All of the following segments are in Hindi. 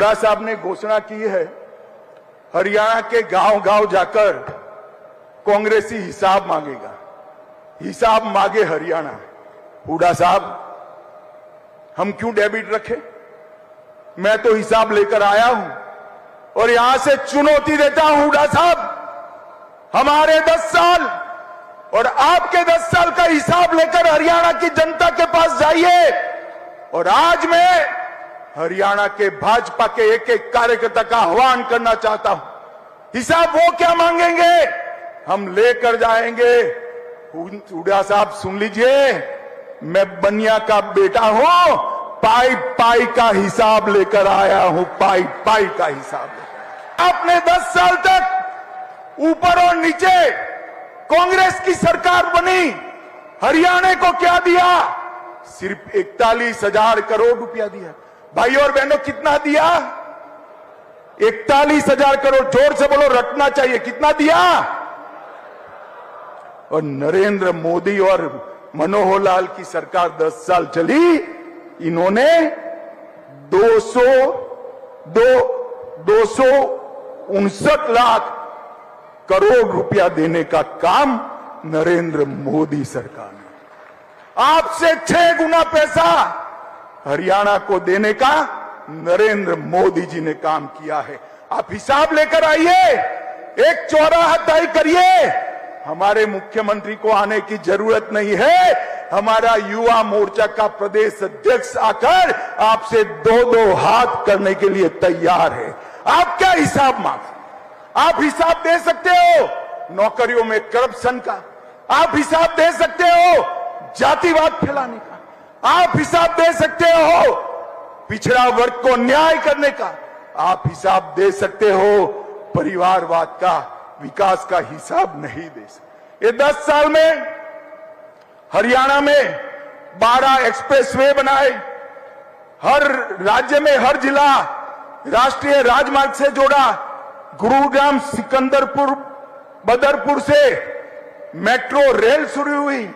हुड्डा साहब ने घोषणा की है हरियाणा के गांव-गांव जाकर कांग्रेसी हिसाब मांगेगा। हिसाब मांगे हरियाणा। हुड्डा साहब, हम क्यों डेबिट रखें? मैं तो हिसाब लेकर आया हूं और यहां से चुनौती देता हूं हुड्डा साहब, हमारे 10 साल और आपके 10 साल का हिसाब लेकर हरियाणा की जनता के पास जाइए। और आज मैं हरियाणा के भाजपा के एक एक कार्यकर्ता का आह्वान करना चाहता हूं, हिसाब वो क्या मांगेंगे हम लेकर जाएंगे। हुड्डा साहब सुन लीजिए, मैं बनिया का बेटा हूं, पाई पाई का हिसाब लेकर आया हूं, पाई पाई का हिसाब लेकर। आपने 10 साल तक ऊपर और नीचे कांग्रेस की सरकार बनी, हरियाणा को क्या दिया? सिर्फ 41,000 करोड़ रुपया दिया। भाई और बहनों, कितना दिया? 41,000 करोड़। जोर से बोलो, रटना चाहिए। कितना दिया? और नरेंद्र मोदी और मनोहर लाल की सरकार 10 साल चली, इन्होंने 259 लाख करोड़ रुपया देने का काम नरेंद्र मोदी सरकार ने, आपसे 6 गुना पैसा हरियाणा को देने का नरेंद्र मोदी जी ने काम किया है। आप हिसाब लेकर आइए, एक चौराहा तय करिए। हमारे मुख्यमंत्री को आने की जरूरत नहीं है, हमारा युवा मोर्चा का प्रदेश अध्यक्ष आकर आपसे 2-2 हाथ करने के लिए तैयार है। आप क्या हिसाब मांगते? आप हिसाब दे सकते हो नौकरियों में करप्शन का, आप हिसाब दे सकते हो जातिवाद फैलाने का, आप हिसाब दे सकते हो पिछड़ा वर्ग को न्याय करने का, आप हिसाब दे सकते हो परिवारवाद का, विकास का हिसाब नहीं दे सकते। ये 10 साल में हरियाणा में 12 एक्सप्रेसवे बनाए, हर राज्य में हर जिला राष्ट्रीय राजमार्ग से जोड़ा, गुरुग्राम सिकंदरपुर बदरपुर से मेट्रो रेल शुरू हुई,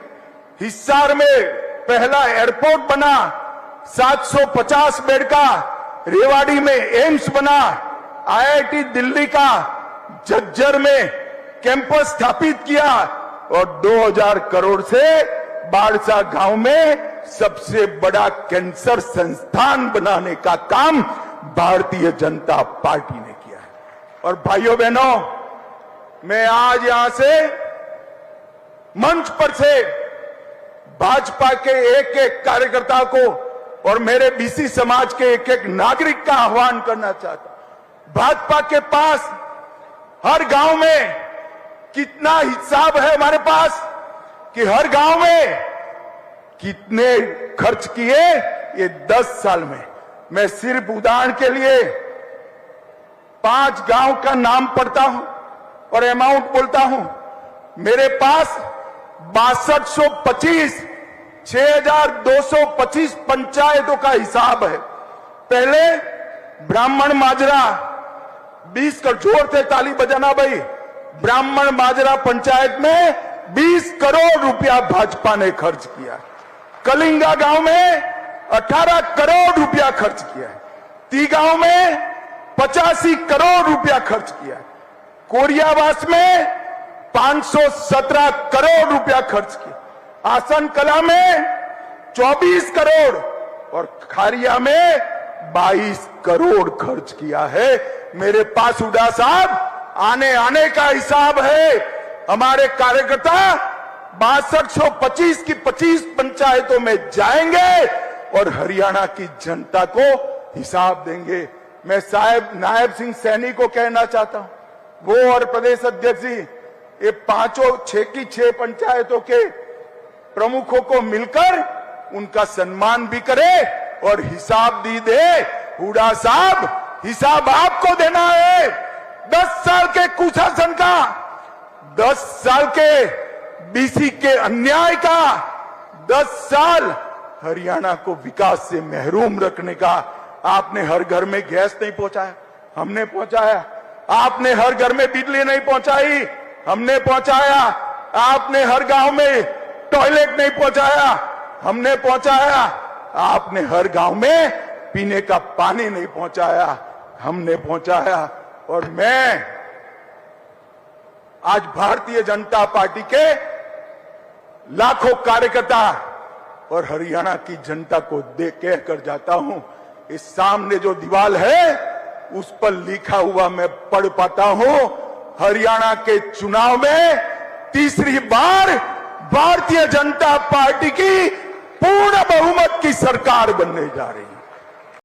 हिसार में पहला एयरपोर्ट बना, 750 बेड का, रेवाड़ी में एम्स बना, आईआईटी दिल्ली का झज्जर में कैंपस स्थापित किया और 2000 करोड़ से बाड़सा गांव में सबसे बड़ा कैंसर संस्थान बनाने का काम भारतीय जनता पार्टी ने किया है। और भाइयों बहनों, मैं आज यहां से मंच पर से भाजपा के एक एक कार्यकर्ता को और मेरे बीसी समाज के एक एक नागरिक का आह्वान करना चाहता हूं। भाजपा के पास हर गांव में कितना हिसाब है हमारे पास कि हर गांव में कितने खर्च किए ये 10 साल में। मैं सिर्फ उदाहरण के लिए 5 गांव का नाम पढ़ता हूं और अमाउंट बोलता हूं। मेरे पास 6225 6225 पंचायतों का हिसाब है। पहले ब्राह्मण माजरा 20 करोड़, जोर से ताली बजाना भाई, ब्राह्मण माजरा पंचायत में 20 करोड़ रुपया भाजपा ने खर्च किया। कलिंगा गांव में 18 करोड़ रुपया खर्च किया। ती गांव में 85 करोड़ रुपया खर्च किया। कोरियावास में 517 करोड़ रुपया खर्च किया। आसन कला में 24 करोड़ और खारिया में 22 करोड़ खर्च किया है। मेरे पास हुड्डा साहब आने का हिसाब है। हमारे कार्यकर्ता 6225 की 25 पंचायतों में जाएंगे और हरियाणा की जनता को हिसाब देंगे। मैं साहब नायब सिंह सैनी को कहना चाहता हूं, वो और प्रदेश अध्यक्ष जी, ये 6 की 6 पंचायतों के प्रमुखों को मिलकर उनका सम्मान भी करे और हिसाब दी दे। हुड्डा साहब, हिसाब आपको देना है 10 साल के कुशासन का, 10 साल के बीसी के अन्याय का, 10 साल हरियाणा को विकास से महरूम रखने का। आपने हर घर में गैस नहीं पहुंचाया, हमने पहुंचाया। आपने हर घर में बिजली नहीं पहुंचाई, हमने पहुंचाया। आपने हर गांव में टॉयलेट नहीं पहुंचाया, हमने पहुंचाया। आपने हर गांव में पीने का पानी नहीं पहुंचाया, हमने पहुंचाया। और मैं आज भारतीय जनता पार्टी के लाखों कार्यकर्ता और हरियाणा की जनता को देख कहकर जाता हूं, इस सामने जो दीवार है उस पर लिखा हुआ मैं पढ़ पाता हूं, हरियाणा के चुनाव में तीसरी बार भारतीय जनता पार्टी की पूर्ण बहुमत की सरकार बनने जा रही है।